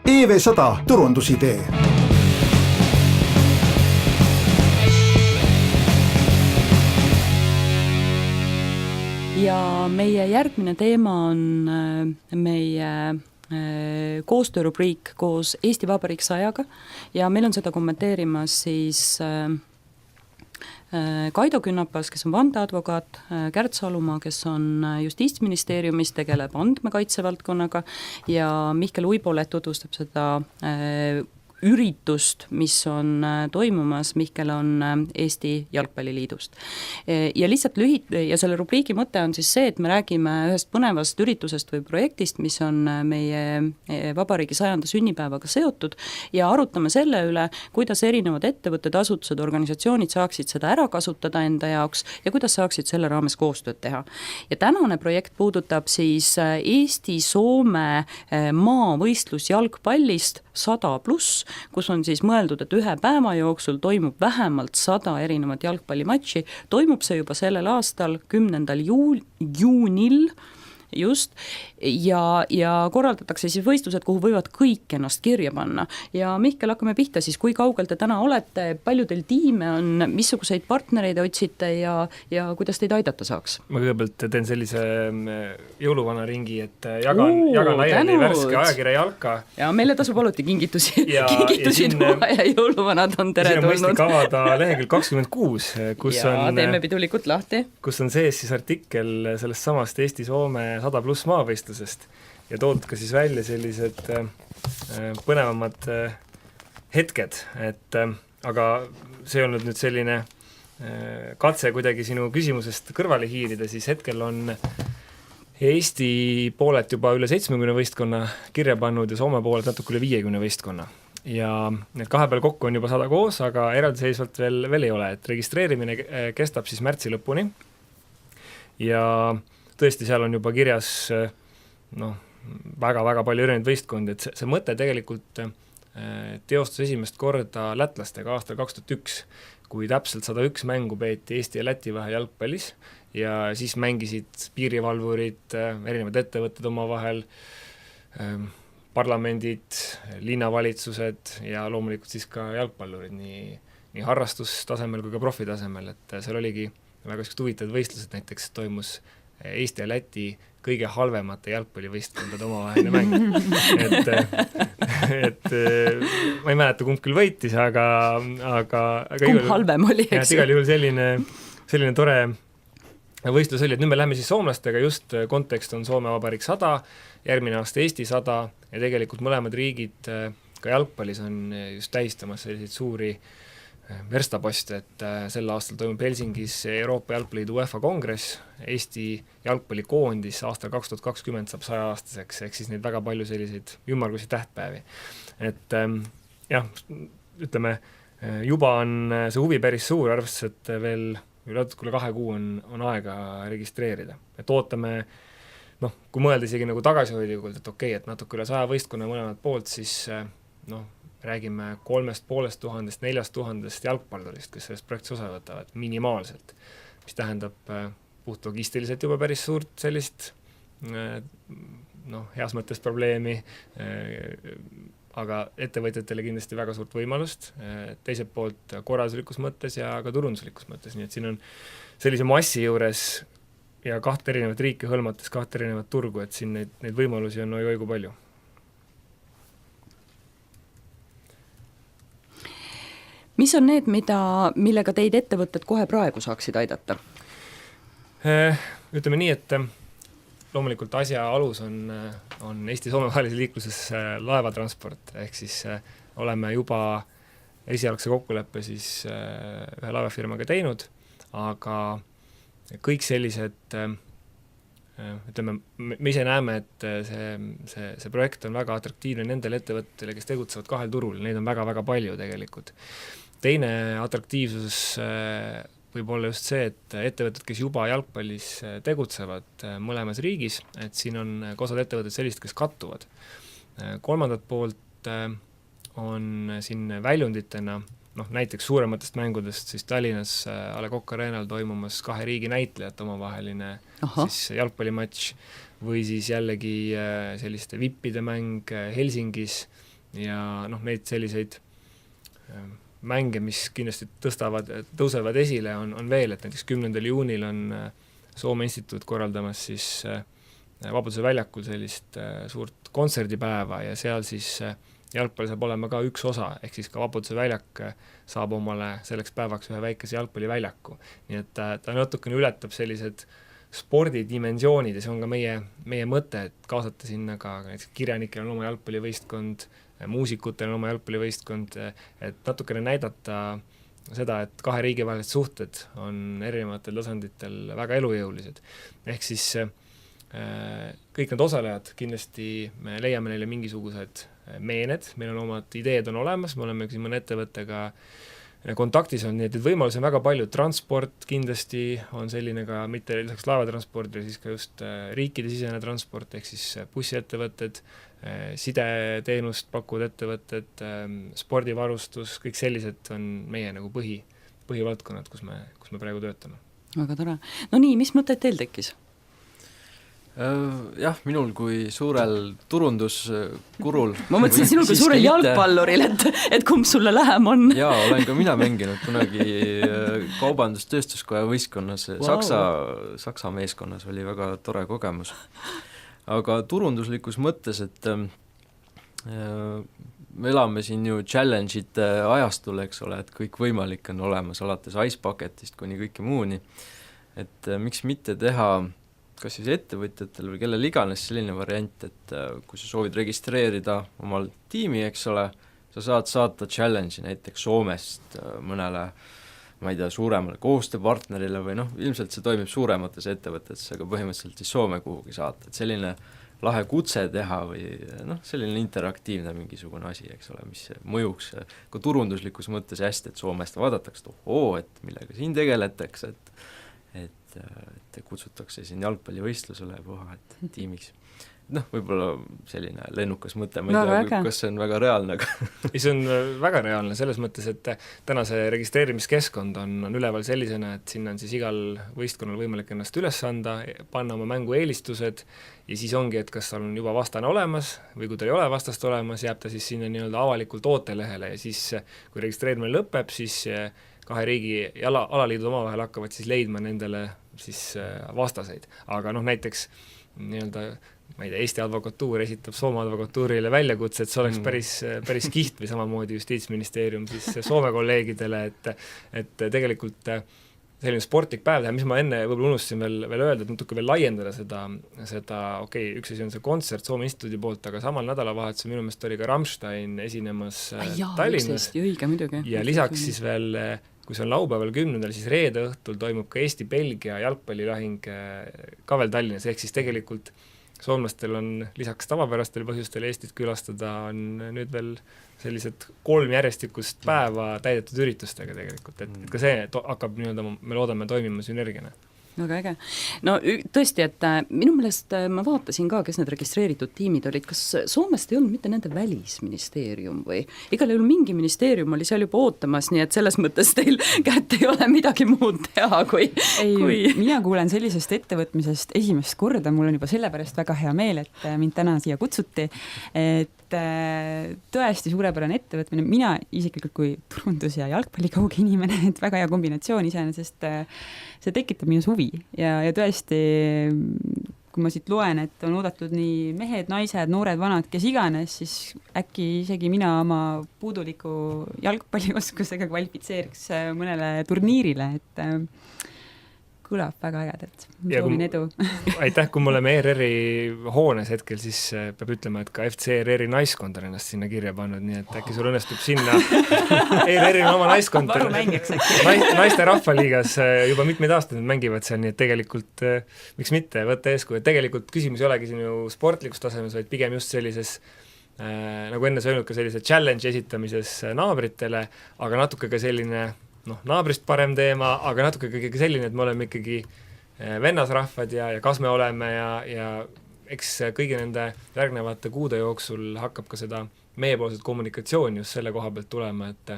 EV100 turundusidee. Ja meie järgmine teema on meie koostöörubriik koos Eesti Vabariik 100-ga ja meil on seda kommenteerimas siis Kaido Künnapas, kes on vandeadvokaat, Kärt Salumaa, kes on Justiitsministeeriumis, tegeleb andmekaitse valdkonnaga ja Mihkel Uibolet tutvustab seda üritust, mis on toimumas. Mihkel on Eesti Jalgpalliliidust. Ja lihtsalt ja selle rubriigi mõte on siis see, et me räägime ühest põnevast üritusest või projektist, mis on meie vabariigi 100. sünnipäevaga seotud ja arutame selle üle, kuidas erinevad ettevõtted, asutused, organisatsioonid saaksid seda ära kasutada enda jaoks ja kuidas saaksid selle raames koostööd teha. Ja tänane projekt puudutab siis Eesti-Soome maavõistlus jalgpallist 100+, kus on siis mõeldud, et ühe päeva jooksul toimub vähemalt 100 erinevat jalgpallimatši. Toimub see juba sellel aastal 10. juunil just ja korraldatakse siis võistlused, kuhu võivad kõik ennast kirja panna. Ja Mihkel, hakkame pihta siis, kui kaugel te täna olete, palju teil tiime on, missuguseid partnereid otsite ja kuidas teid aidata saaks? Ma kõigepealt teen sellise jõuluvana ringi, et jagan laiali värske ajakirja Jalka. Ja meile tasub alati kingitusi tuua ja jõuluvanad on tere tulnud. Siin on mõistlik avada lehekülg 26, kus teeme pidulikult lahti. Kus on sees siis artikkel sellest samast Eesti-Soome 100+ maavõistlusest ja toodud ka siis välja sellised põnevamad hetked, aga see on nüüd selline katse kuidagi sinu küsimusest kõrvale hiirida, siis hetkel on Eesti poolelt juba üle 70 võistkonna kirja pannud ja Soome poolelt natuke üle 50 võistkonna. Ja need kahe peal kokku on juba 100 koos, aga eraldiseisvalt veel ei ole, et registreerimine kestab siis märtsi lõpuni ja tõesti, seal on juba kirjas väga-väga palju erinevaid võistkondi, et see mõte tegelikult teostus esimest korda lätlastega aastal 2001, kui täpselt 101 mängu peeti Eesti ja Läti vahel jalgpallis ja siis mängisid piirivalvurid, erinevad ettevõtted omavahel, parlamendid, linnavalitsused ja loomulikult siis ka jalgpallurid nii harrastustasemel kui ka profitasemel, et seal oligi väga huvitavad võistlused, näiteks toimus Eesti ja Läti kõige halvemate jalgpallivõistkondade omavaheline mäng. et ma ei mäleta, kumb küll võitis, aga kumb halvem oli, eks? Igal juhul selline tore võistlus oli, et nüüd me läheme siis soomlastega, just kontekst on Soome Vabariik 100, järgmine aasta Eesti 100 ja tegelikult mõlemad riigid ka jalgpallis on just tähistamas selliseid suuri verstapost, et sel aastal toimub Helsingis Euroopa Jalgpalliliidu UEFA kongress, Eesti jalgpallikoondis aastal 2020 saab 100-aastaseks, ehk siis neid väga palju selliseid ümmargusi tähtpäevi. Et jah, ütleme, juba on see huvi päris suur, arvestades, et veel üle 2 kuu on aega registreerida. Et ootame, kui mõelda isegi nagu tagasihoidlikult, et okei, et natuke üle 100 võistkonna mõlemad poolt, siis räägime 3500, 4000 jalgpallurist, kes sellest projektis osa võtavad minimaalselt, mis tähendab puht logistiliselt juba päris suurt sellist heas mõttes probleemi, aga ettevõtjatele kindlasti väga suurt võimalust, teiselt poolt korralduslikus mõttes ja ka turunduslikus mõttes, nii et siin on sellise massi juures ja 2 erinevat riiki hõlmates 2 erinevat turgu, et siin neid võimalusi on oigu palju. Mis on need, millega teid ettevõtted kohe praegu saaksid aidata? Ütleme nii, et loomulikult asja alus on Eesti-Soome vahelises liikluses laevatransport, ehk siis oleme juba esialgse kokkuleppe siis ühe laevafirmaga teinud, aga kõik sellised, ütleme, me ise näeme, et see projekt on väga atraktiivne nendele ettevõttele, kes tegutsevad 2 turul, neid on väga-väga palju tegelikult. Teine atraktiivsus võib olla just see, et ettevõtted, kes juba jalgpallis tegutsevad mõlemas riigis, et siin on osad ettevõtted sellised, kes kattuvad. Kolmandat poolt on siin väljunditena, näiteks suurematest mängudest siis Tallinnas A. Le Coq Arenal toimumas 2 riigi näitlejate omavaheline siis jalgpallimatš või siis jällegi selliste vippide mäng Helsingis ja noh, neid selliseid mänge, mis kindlasti tõusevad esile, on veel, et näiteks 10. juunil on Soome instituut korraldamas siis Vabaduse väljakul sellist suurt kontserdipäeva ja seal siis jalgpall saab olema ka üks osa, ehk siis ka Vabaduse väljak saab omale selleks päevaks ühe väikese jalgpalliväljaku. Nii et ta natukene ületab sellised spordidimensioonid ja see on ka meie mõte, et kaasata sinna ka näiteks kirjanikel on oma jalgpallivõistkond, muusikutel on oma jalgpallivõistkond, et natukene näidata seda, et kahe riigi vahelised suhted on erinevatel tasanditel väga elujõulised. Ehk siis kõik need osalejad kindlasti me leiame neile mingisugused meened, meil on omad ideed on olemas, me oleme siin mõne ettevõttega kontaktis on, nii et võimalusi on väga palju, transport kindlasti on selline ka mitte lisaks laevatranspordile, siis ka just riikide sisene transport, ehk siis bussiettevõtted, sideteenust pakkuvad ettevõtted, spordivarustus, kõik sellised on meie nagu põhivaldkonnad, kus me praegu töötame. Väga tore. No nii, mis mõtted teil tekkis? Jah, minul kui suurel turunduskurul ma mõtlesin sinul kui suurel jalgpalluril, et kumb sulle lähem on. Jaa, olen ka mina mänginud kunagi kaubandus-tööstuskoja võistkonnas, Saksa meeskonnas oli väga tore kogemus. Aga turunduslikus mõttes, et me elame siin ju challenge'ite ajastul, eks ole, et kõik võimalik on olemas, alates Ice Bucketist kuni kõike muuni, et miks mitte teha kas siis ettevõtjatel või kellel iganes selline variant, et kui sa soovid registreerida omal tiimi, eks ole, sa saad saata challenge'i näiteks Soomest mõnele, ma ei tea, suuremale koostööpartnerile või noh, ilmselt see toimib suuremates ettevõtetes, aga põhimõtteliselt siis Soome kuhugi saata, et selline lahe kutse teha või noh, selline interaktiivne mingisugune asi, eks ole, mis mõjuks ka turunduslikus mõttes hästi, et Soomest vaadatakse, et ohoo, et millega siin tegeletakse, et kutsutakse siin jalgpallivõistlusele puha, et tiimiks. Noh, võib-olla selline lennukas mõte, ma ei tea, kas see on väga reaalne, aga see on väga reaalne selles mõttes, et täna see registreerimiskeskkond on üleval sellisena, et sinna on siis igal võistkonnal võimalik ennast üles anda, panna oma mängu eelistused ja siis ongi, et kas tal on juba vastane olemas või kui tal ei ole vastast olemas, jääb ta siis sinna nii-öelda avalikult ootelehele ja siis, kui registreerimine lõpeb, siis kahe riigi alaliidud omavahel hakkavad siis leidma nendele siis vastaseid. Aga noh, näiteks nii-öelda, ma ei tea, Eesti advokatuur esitab Soome advokatuurile väljakutse, et see oleks päris kiht või samamoodi Justiitsministeerium siis Soome kolleegidele, et tegelikult selline sportlik päev teha, mis ma enne võib-olla unustasin veel öelda, et natuke veel laiendada seda okei, üks asi on see kontsert Soome instituudi poolt, aga samal nädalavahetusel minu meelest oli ka Rammstein esinemas Tallinnas. Ja lisaks siis veel kui see on laupäeval 10. siis reede õhtul toimub ka Eesti-Belgia jalgpallilahing ka veel Tallinnas, ehk siis tegelikult soomlastel on lisaks tavapärastele põhjustele Eestit külastada, on nüüd veel sellised 3 järjestikust päeva täidetud üritustega tegelikult, et ka see hakkab nii-öelda, me loodame toimima sünergiana. Väga äge. No tõesti, et minu meelest ma vaatasin ka, kes need registreeritud tiimid olid, kas Soomest ei olnud mitte nende välisministeerium või igal juhul mingi ministeerium oli seal juba ootamas, nii et selles mõttes teil kätte ei ole midagi muud teha kui... Mina kuulen sellisest ettevõtmisest esimest korda, mul on juba sellepärast väga hea meel, et mind täna siia kutsuti, et tõesti suurepärane ettevõtmine, mina isiklikult kui turundus- ja jalgpallikauge inimene, et väga hea kombinatsioon iseenesest, see tekitab minus huvi ja tõesti, kui ma siit loen, et on oodatud nii mehed, naised, noored, vanad, kes iganes, siis äkki isegi mina oma puuduliku jalgpallioskusega kvalifitseeriks mõnele turniirile, et kõlab väga ägedalt, soovin edu. Aitäh, kui me oleme ERR-i hoones hetkel, siis peab ütlema, et ka FC ERR-i naiskond on ennast sinna kirja pannud, nii et äkki sul õnnestub sinna ERR-i on oma naiskond naiste rahvaliigas juba mitmeid aastaid mängivad seal, nii et tegelikult miks mitte võtta eeskuju, et tegelikult küsimus ei olegi siin ju sportlikus tasemes, vaid pigem just sellises nagu enne sa öelnud ka sellise challenge esitamises naabritele, aga natuke ka selline naabrist parem teema, aga natuke ikkagi selline, et me oleme ikkagi vennasrahvad ja kas me oleme ja eks kõigi nende järgnevate kuude jooksul hakkab ka seda meiepoolset kommunikatsiooni just selle koha pealt tulema, et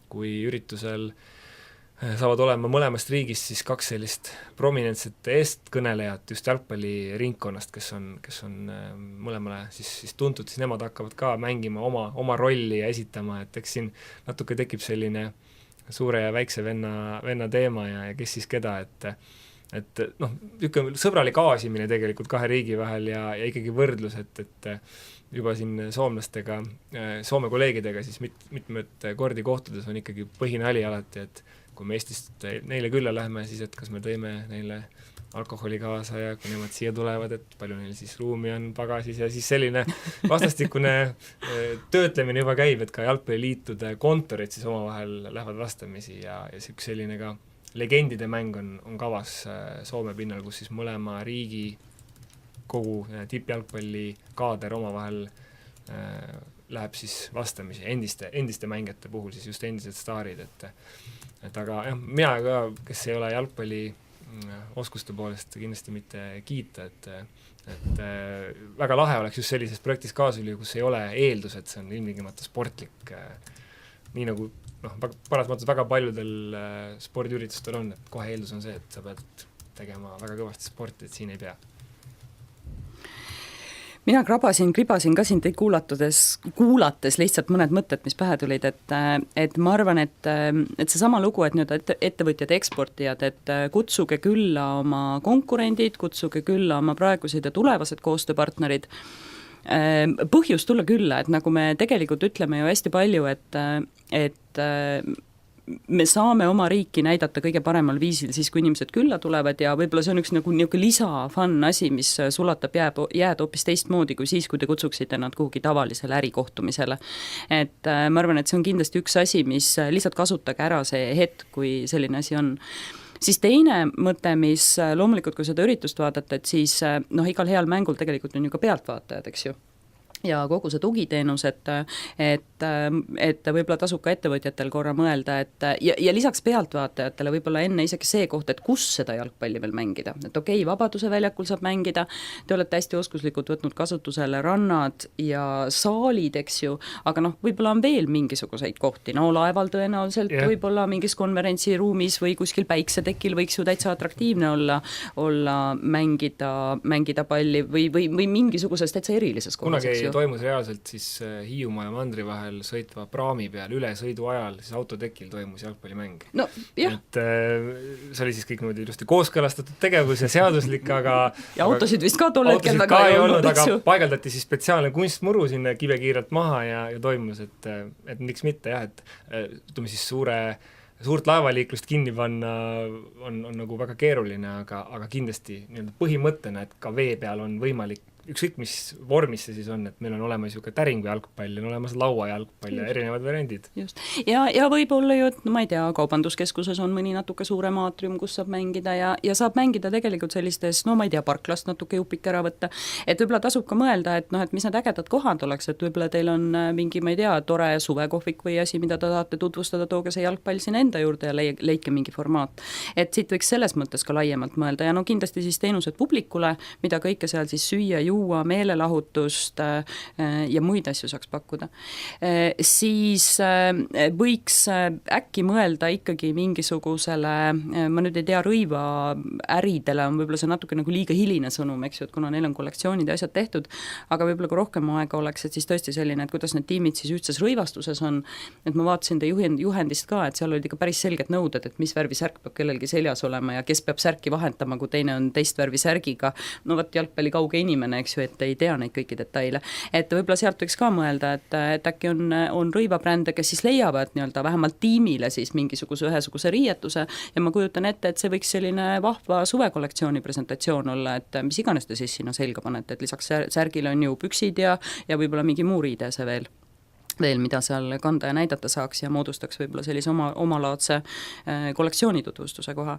kui üritusel saavad olema mõlemast riigist siis 2 sellist prominentset eestkõnelejat just jalgpalliringkonnast, kes on mõlemale siis tuntud, siis nemad hakkavad ka mängima oma rolli ja esitama, et eks siin natuke tekib selline suure ja väikse venna teema ja kes siis keda, et noh, niisugune sõbralik aasimine tegelikult 2 riigi vahel ja ikkagi võrdlus, et juba siin soomlastega, Soome kolleegidega siis mitmed kordi kohtudes on ikkagi põhinali alati, et kui me Eestist neile külla lähme, siis et kas me tõime neile alkoholi kaasa ja kui nemad siia tulevad, et palju neil siis ruumi on pagasis ja siis selline vastastikune töötlemine juba käib, et ka jalgpalliliitude kontorid siis omavahel lähevad vastamisi ja selline ka legendide mäng on kavas Soome pinnal, kus siis mõlema riigi kogu tippjalgpalli kaader omavahel läheb siis vastamisi endiste mängijate puhul siis just endised staarid, et aga jah, mina ka, kes ei ole jalgpalli oskuste poolest kindlasti mitte kiita, et väga lahe oleks just sellises projektis kaasa lüüa, kus ei ole eeldus, et see on ilmtingimata sportlik, nii nagu paras mõttes väga paljudel spordiüritustel on, et kohe eeldus on see, et sa pead tegema väga kõvasti sporti, et siin ei pea. Mina kribasin ka siin teid kuulates lihtsalt mõned mõtted, mis pähe tulid, et ma arvan, et seesama lugu, et nüüd ettevõtjad, eksportijad, et kutsuge külla oma konkurendid, kutsuge külla oma praegused ja tulevased koostööpartnerid, põhjus tulla külla, et nagu me tegelikult ütleme ju hästi palju, et me saame oma riiki näidata kõige paremal viisil siis, kui inimesed külla tulevad ja võib-olla see on üks nagu lisa-fun asi, mis sulatab jääd hoopis teistmoodi kui siis, kui te kutsuksite nad kuhugi tavalisele ärikohtumisele. Et ma arvan, et see on kindlasti üks asi, mis lihtsalt kasutage ära see hetk, kui selline asi on. Siis teine mõte, mis loomulikult, kui seda üritust vaadata, et siis igal heal mängul tegelikult on ju ka pealtvaatajad, eks ju. Ja kogu see tugiteenus, et võib-olla tasub ka ettevõtjatel korra mõelda, et ja lisaks pealtvaatajatele võib-olla enne isegi see koht, et kus seda jalgpalli veel mängida. Et okei, Vabaduse väljakul saab mängida, te olete hästi oskuslikult võtnud kasutusele rannad ja saalid, eks ju, aga võib-olla on veel mingisuguseid kohti, laeval tõenäoliselt, võib-olla mingis konverentsiruumis või kuskil päiksetekil võiks ju täitsa atraktiivne olla mängida palli või mingisuguses täitsa erilises kohas, eks ju. Toimus reaalselt siis Hiiumaa ja Mandri vahel sõitva praami peal üle sõidu ajal, siis autotekil toimus jalgpallimäng. No, jah. Et see oli siis kõik niimoodi ilusti kooskõlastatud tegevus ja seaduslik, aga ja autosid vist ka tol hetkel väga ei olnud, aga paigaldati siis spetsiaalne kunstmuru sinna kivekiirelt maha ja toimus, et miks mitte jah, et ütleme siis suurt laevaliiklust kinni panna on nagu väga keeruline, aga kindlasti põhimõttena, et ka vee peal on võimalik ükskõik mis vormis see siis on, et meil on olemas ju ka täringu jalgpall, on olemas lauajalgpall ja erinevad variandid. Just. Ja võib-olla ju, et ma ei tea, kaubanduskeskuses on mõni natuke suurem aatrium, kus saab mängida ja saab mängida tegelikult sellistes, ma ei tea, parklast natuke jupik ära võtta, et võib-olla tasub ka mõelda, et mis need ägedad kohad oleks, et võib-olla teil on mingi, ma ei tea, tore suvekohvik või asi, mida te tahate tutvustada, tooge see jalgpall sinna enda juurde ja leike mingi formaat. Et siit võiks selles mõttes ka laiemalt mõelda ja kindlasti siis teenused publikule, mida kõike seal siis süüa, juua, meelelahutust ja muid asju saaks pakkuda. Siis võiks äkki mõelda ikkagi mingisugusele, ma nüüd ei tea, rõivaäridele on võib-olla see natuke nagu liiga hiline sõnum, eks ju, et kuna neil on kollektsioonid ja asjad tehtud, aga võib-olla kui rohkem aega oleks, et siis tõesti selline, et kuidas need tiimid siis ühtses rõivastuses on, et ma vaatasin te juhendist ka, et seal olid ikka päris selged nõuded, et mis värvi särk peab kellelgi seljas olema ja kes peab särki vahetama, kui teine on teist värvi särgiga. Võt jalgpalli kauge inimene, eks ju, et ei tea neid kõiki detaile. Et võib-olla sealt võiks ka mõelda, et äkki on rõivabrände, kes siis leiavad vähemalt tiimile siis mingisuguse ühesuguse riietuse ja ma kujutan ette, et see võiks selline vahva suvekollektsiooni presentatsioon olla, et mis iganes te siis sinna selga panete, et lisaks särgile on ju püksid ja võib-olla mingi muu riidese veel, mida seal kanda ja näidata saaks ja moodustaks võib-olla sellise omalaadse kollektsiooni tutvustuse koha.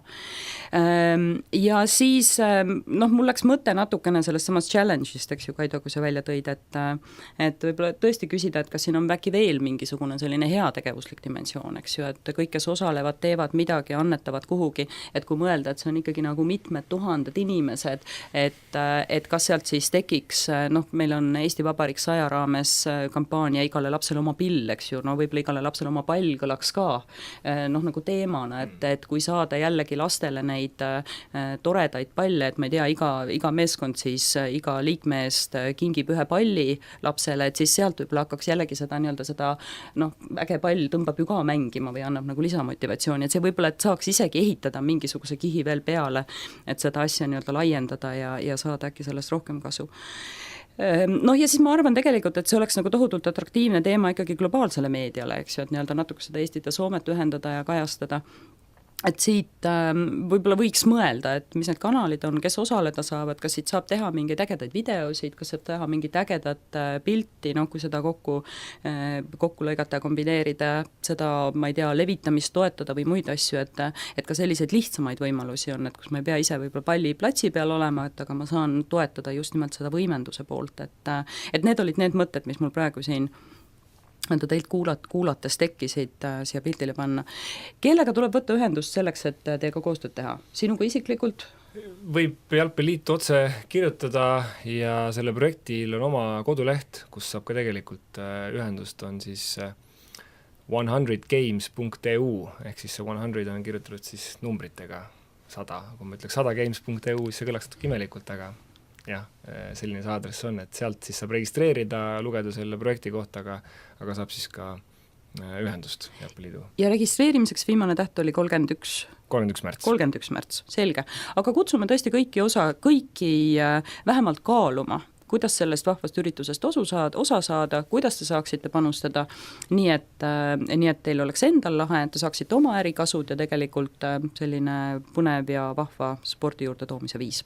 Ja siis mul läks mõte natukene sellest samast challenge'ist, eks ju, Kaido, kui sa välja tõid, et võib-olla tõesti küsida, et kas siin on äkki veel mingisugune selline heategevuslik dimensioon, eks ju, et kõik, kes osalevad, teevad midagi, annetavad kuhugi, et kui mõelda, et see on ikkagi nagu mitmed tuhanded inimesed, et kas sealt siis tekiks, meil on Eesti Vabariik 100 raames kampaania igale lapsele lapsele oma pill, eks ju, no võib-olla igale lapsele oma pall kõlaks ka noh, nagu teemana, et kui saada jällegi lastele neid toredaid palle, et ma ei tea, iga meeskond siis iga liikme eest kingib ühe palli lapsele, et siis sealt võib-olla hakkaks jällegi seda nii-öelda seda noh, äge pall tõmbab ju ka mängima või annab nagu lisamotivatsiooni, et see võib-olla, et saaks isegi ehitada mingisuguse kihi veel peale, et seda asja nii-öelda laiendada ja saada äkki sellest rohkem kasu. Noh, ja siis ma arvan tegelikult, et see oleks nagu tohutult atraktiivne teema ikkagi globaalsele meediale, eks ju, et nii-öelda natuke seda Eestit ja Soomet ühendada ja kajastada. Et siit võib-olla võiks mõelda, et mis need kanalid on, kes osaleda saavad, kas siit saab teha mingeid ägedaid videosid, kas saab teha mingit ägedat pilti, noh, kui seda kokku lõigata ja kombineerida, seda, ma ei tea, levitamist toetada või muid asju, et ka selliseid lihtsamaid võimalusi on, et kus ma ei pea ise võib-olla palli platsi peal olema, et aga ma saan toetada just nimelt seda võimenduse poolt, et need olid need mõtted, mis mul praegu siin teilt kuulates tekkisid siia pildile panna. Kellega tuleb võtta ühendust selleks, et teiega koostööd teha? Sinuga isiklikult? Võib Jalgpalliliit otse kirjutada ja selle projektil on oma koduleht, kus saab ka tegelikult ühendust, on siis 100games.eu ehk siis see 100 on kirjutatud siis numbritega 100, kui ma ütleks 100games.eu, siis see kõlaks natuke imelikult, aga jah, selline see aadress on, et sealt siis saab registreerida, lugeda selle projekti kohta, aga saab siis ka ühendust Jalgpalliliidu. Ja registreerimiseks viimane täht oli 31 märts, selge. Aga kutsume tõesti kõiki vähemalt kaaluma, kuidas sellest vahvast üritusest osa saada, kuidas te saaksite panustada, nii et teil oleks endal lahe, et te saaksite oma ärikasud ja tegelikult selline põnev ja vahva spordi juurde toomise viis.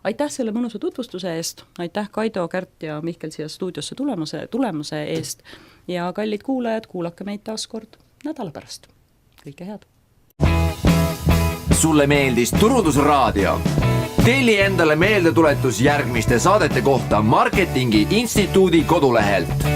Aitäh selle mõnusa tutvustuse eest, aitäh Kaido, Kärt ja Mihkel siia stuudiosse tulemuse eest ja kallid kuulajad, kuulake meid taas kord nädala pärast. Kõike head! Sulle meeldis Turundusraadio? Telli endale meeldetuletus järgmiste saadete kohta Marketingi Instituudi kodulehelt.